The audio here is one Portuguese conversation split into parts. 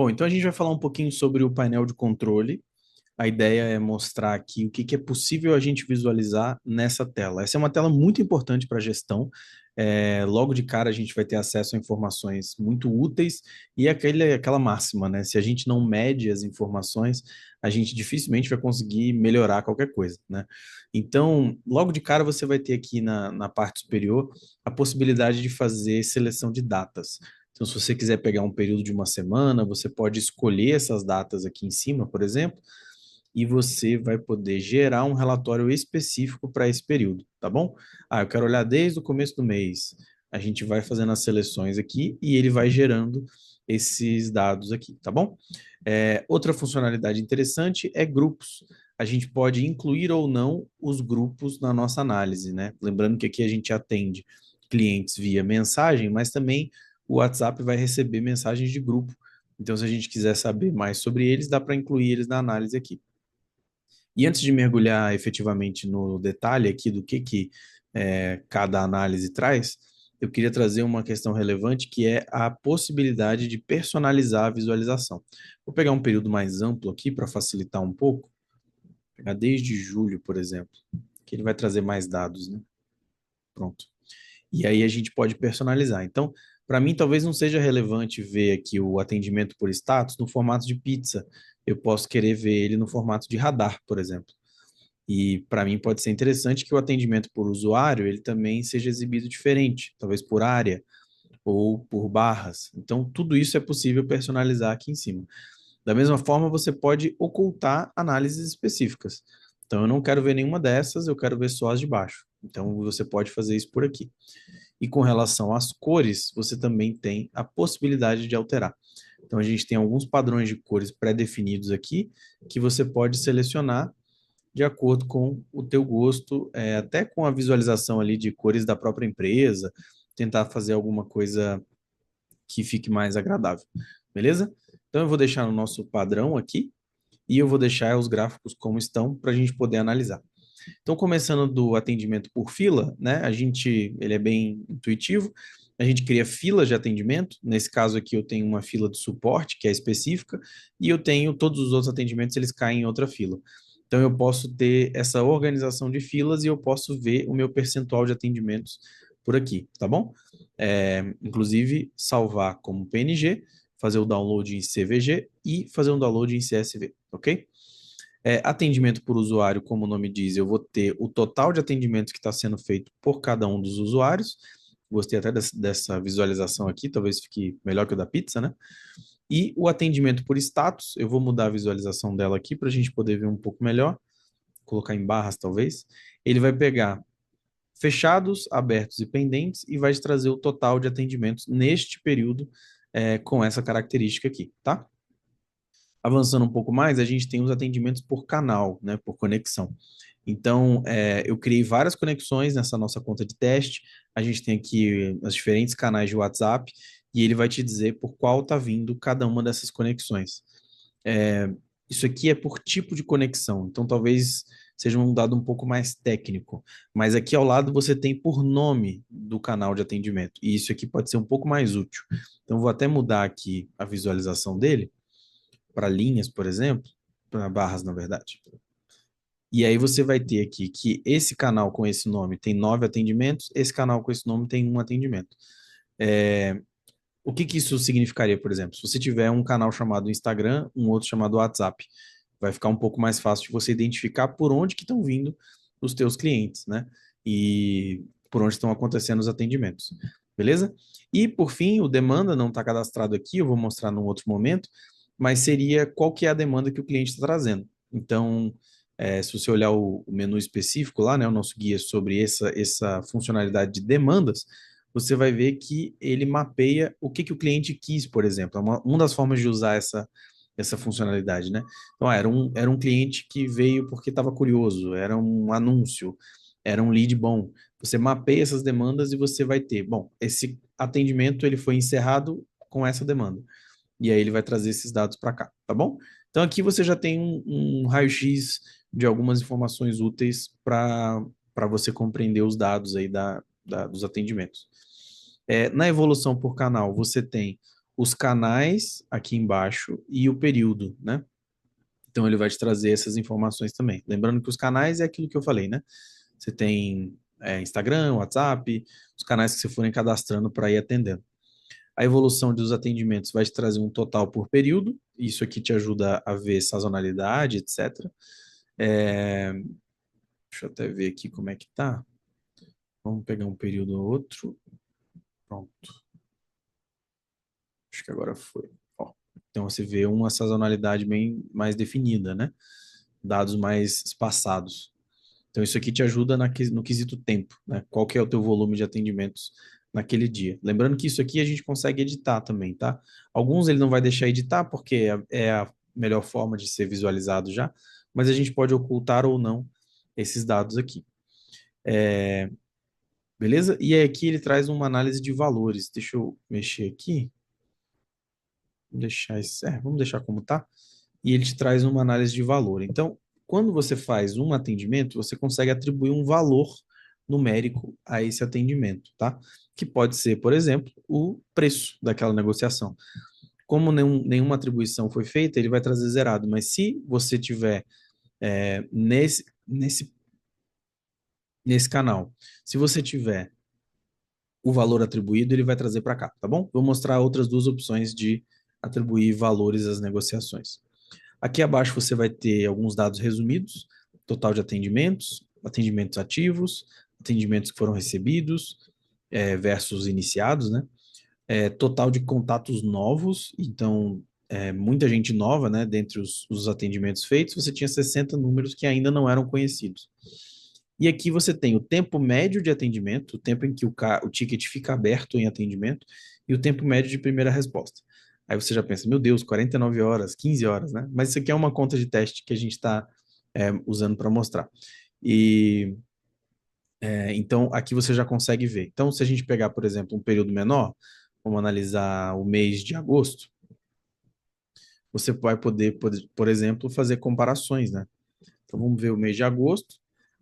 Bom, então a gente vai falar um pouquinho sobre o painel de controle. A ideia é mostrar aqui o que que é possível a gente visualizar nessa tela. Essa é uma tela muito importante para a gestão. Logo de cara a gente vai ter acesso a informações muito úteis e aquela máxima, né? Se a gente não mede as informações, a gente dificilmente vai conseguir melhorar qualquer coisa, né? Então, logo de cara você vai ter aqui na parte superior a possibilidade de fazer seleção de datas. Então, se você quiser pegar um período de uma semana, você pode escolher essas datas aqui em cima, por exemplo, e você vai poder gerar um relatório específico para esse período, tá bom? Ah, eu quero olhar desde o começo do mês. A gente vai fazendo as seleções aqui e ele vai gerando esses dados aqui, tá bom? Outra funcionalidade interessante é grupos. A gente pode incluir ou não os grupos na nossa análise, né? Lembrando que aqui a gente atende clientes via mensagem, mas também o WhatsApp vai receber mensagens de grupo. Então, se a gente quiser saber mais sobre eles, dá para incluir eles na análise aqui. E antes de mergulhar efetivamente no detalhe aqui do que cada análise traz, eu queria trazer uma questão relevante que é a possibilidade de personalizar a visualização. Vou pegar um período mais amplo aqui para facilitar um pouco, pegar desde julho, por exemplo, que ele vai trazer mais dados, né? Pronto. E aí a gente pode personalizar. Então, para mim, talvez não seja relevante ver aqui o atendimento por status no formato de pizza. Eu posso querer ver ele no formato de radar, por exemplo. E para mim pode ser interessante que o atendimento por usuário ele também seja exibido diferente, talvez por área ou por barras. Então, tudo isso é possível personalizar aqui em cima. Da mesma forma, você pode ocultar análises específicas. Então, eu não quero ver nenhuma dessas, eu quero ver só as de baixo. Então, você pode fazer isso por aqui. E com relação às cores, você também tem a possibilidade de alterar. Então, a gente tem alguns padrões de cores pré-definidos aqui que você pode selecionar de acordo com o teu gosto, até com a visualização ali de cores da própria empresa, tentar fazer alguma coisa que fique mais agradável, beleza? Então eu vou deixar no nosso padrão aqui e eu vou deixar os gráficos como estão para a gente poder analisar. Então, começando do atendimento por fila, né? Ele é bem intuitivo. A gente cria filas de atendimento. Nesse caso aqui, eu tenho uma fila de suporte que é específica e eu tenho todos os outros atendimentos, eles caem em outra fila. Então, eu posso ter essa organização de filas e eu posso ver o meu percentual de atendimentos por aqui, tá bom? Inclusive, salvar como PNG, fazer o download em CVG e fazer um download em CSV, ok? Atendimento por usuário, como o nome diz, eu vou ter o total de atendimentos que está sendo feito por cada um dos usuários. Gostei até dessa visualização aqui, talvez fique melhor que o da pizza, né? E o atendimento por status, eu vou mudar a visualização dela aqui para a gente poder ver um pouco melhor, colocar em barras talvez. Ele vai pegar fechados, abertos e pendentes e vai trazer o total de atendimentos neste período com essa característica aqui, tá? Avançando um pouco mais, a gente tem os atendimentos por canal, né, por conexão. Então, eu criei várias conexões nessa nossa conta de teste. A gente tem aqui os diferentes canais de WhatsApp e ele vai te dizer por qual está vindo cada uma dessas conexões. É, Isso aqui é por tipo de conexão, então talvez seja um dado um pouco mais técnico, mas aqui ao lado você tem por nome do canal de atendimento, e isso aqui pode ser um pouco mais útil. Então, vou até mudar aqui a visualização dele para linhas, por exemplo, para barras, na verdade. E aí você vai ter aqui que esse canal com esse nome tem 9 atendimentos, esse canal com esse nome tem um atendimento. O que que isso significaria, por exemplo? Se você tiver um canal chamado Instagram, um outro chamado WhatsApp, vai ficar um pouco mais fácil de você identificar por onde que estão vindo os teus clientes, né? E por onde estão acontecendo os atendimentos, beleza? E por fim, o demanda não está cadastrado aqui, eu vou mostrar num outro momento, mas seria qual que é a demanda que o cliente está trazendo. Então, se você olhar o menu específico lá, né, o nosso guia sobre essa funcionalidade de demandas, você vai ver que ele mapeia o que que o cliente quis, por exemplo. É uma das formas de usar essa funcionalidade, né? Então, era um cliente que veio porque estava curioso, era um anúncio, era um lead bom. Você mapeia essas demandas e você vai ter, bom, esse atendimento ele foi encerrado com essa demanda. E aí ele vai trazer esses dados para cá, tá bom? Então aqui você já tem um raio-x de algumas informações úteis para você compreender os dados aí dos atendimentos. Na evolução por canal, você tem os canais aqui embaixo e o período, né? Então ele vai te trazer essas informações também. Lembrando que os canais é aquilo que eu falei, né? Você tem Instagram, WhatsApp, os canais que você forem cadastrando para ir atendendo. A evolução dos atendimentos vai te trazer um total por período. Isso aqui te ajuda a ver sazonalidade, etc. É, deixa eu até ver aqui como é que tá. Vamos pegar um período ou outro. Pronto. Acho que agora foi. Ó, então você vê uma sazonalidade bem mais definida, né? Dados mais espaçados. Então isso aqui te ajuda no quesito tempo, né? Qual que é o teu volume de atendimentos naquele dia. Lembrando que isso aqui a gente consegue editar também, tá? Alguns ele não vai deixar editar porque é a melhor forma de ser visualizado já, mas a gente pode ocultar ou não esses dados aqui. Beleza? E aí aqui ele traz uma análise de valores. Deixa eu mexer aqui. Vamos deixar como tá. E ele te traz uma análise de valor. Então, quando você faz um atendimento, você consegue atribuir um valor numérico a esse atendimento, tá? Que pode ser, por exemplo, o preço daquela negociação. Como nenhuma atribuição foi feita, ele vai trazer zerado. Mas se você tiver nesse canal, se você tiver o valor atribuído, ele vai trazer para cá, tá bom? Vou mostrar outras duas opções de atribuir valores às negociações. Aqui abaixo você vai ter alguns dados resumidos, total de atendimentos, atendimentos ativos, atendimentos que foram recebidos, versus iniciados, né? Total de contatos novos, então muita gente nova, né? Dentre os atendimentos feitos, você tinha 60 números que ainda não eram conhecidos. E aqui você tem o tempo médio de atendimento, o tempo em que o ticket fica aberto em atendimento, e o tempo médio de primeira resposta. Aí você já pensa, meu Deus, 49 horas, 15 horas, né? Mas isso aqui é uma conta de teste que a gente está usando para mostrar. E então aqui você já consegue ver. Então, se a gente pegar, por exemplo, um período menor, vamos analisar o mês de agosto, você vai poder, por exemplo, fazer comparações, né? Então vamos ver o mês de agosto.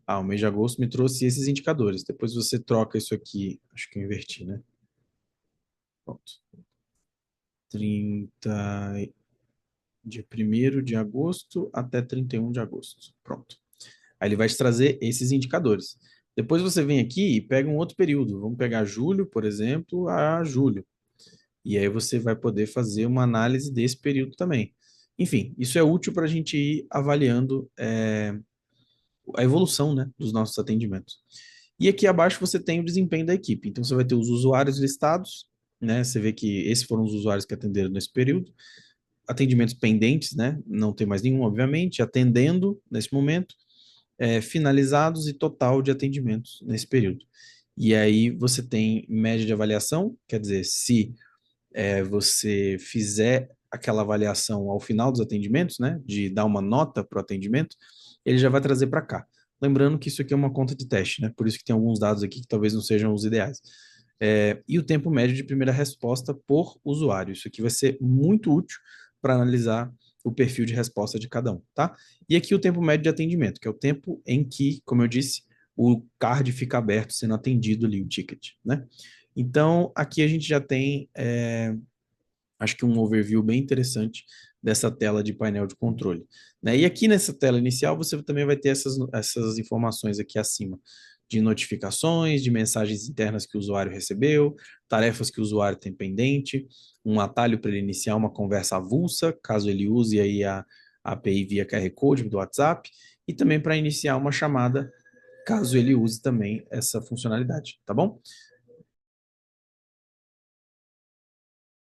O mês de agosto me trouxe esses indicadores. Depois você troca isso aqui, acho que eu inverti, né? Pronto. 30, dia 1º de agosto até 31 de agosto. Pronto. Aí ele vai te trazer esses indicadores. Depois você vem aqui e pega um outro período. Vamos pegar julho, por exemplo, a julho. E aí você vai poder fazer uma análise desse período também. Enfim, isso é útil para a gente ir avaliando a evolução, né, dos nossos atendimentos. E aqui abaixo você tem o desempenho da equipe. Então você vai ter os usuários listados, né? Você vê que esses foram os usuários que atenderam nesse período. Atendimentos pendentes, né? Não tem mais nenhum, obviamente. Atendendo nesse momento, finalizados e total de atendimentos nesse período. E aí você tem média de avaliação, quer dizer, se você fizer aquela avaliação ao final dos atendimentos, né, de dar uma nota para o atendimento, ele já vai trazer para cá. Lembrando que isso aqui é uma conta de teste, né? Por isso que tem alguns dados aqui que talvez não sejam os ideais. E o tempo médio de primeira resposta por usuário. Isso aqui vai ser muito útil para analisar o perfil de resposta de cada um, tá? E aqui o tempo médio de atendimento, que é o tempo em que, como eu disse, o card fica aberto sendo atendido ali, o ticket, né? Então, aqui a gente já tem acho que um overview bem interessante dessa tela de painel de controle, né? E aqui nessa tela inicial você também vai ter essas informações aqui acima, de notificações, de mensagens internas que o usuário recebeu, tarefas que o usuário tem pendente, um atalho para ele iniciar uma conversa avulsa, caso ele use aí a API via QR Code do WhatsApp, e também para iniciar uma chamada, caso ele use também essa funcionalidade, tá bom?